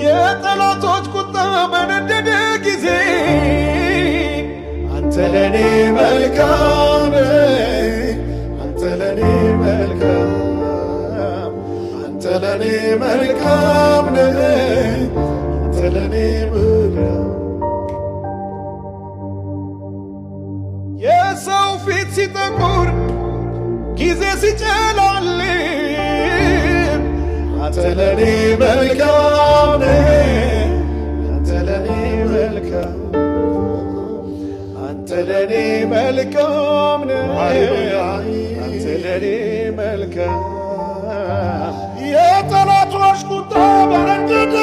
የጠላቶች ቁጣ በነደደ ጊዜ አንተ ለኔ መልካም አንተ ለኔ መልካም አንተ ለኔ መልካም አንተ ለኔ መልካም የሰው ፊት ሲጠቁር ጊዜ ሲጨላልም አንተ ለኔ መልካም አንተ ለኔ መልካም አንተ ለኔ መልካም አንተ ለኔ መልካም የጠላቶች ቁጣ በነደደ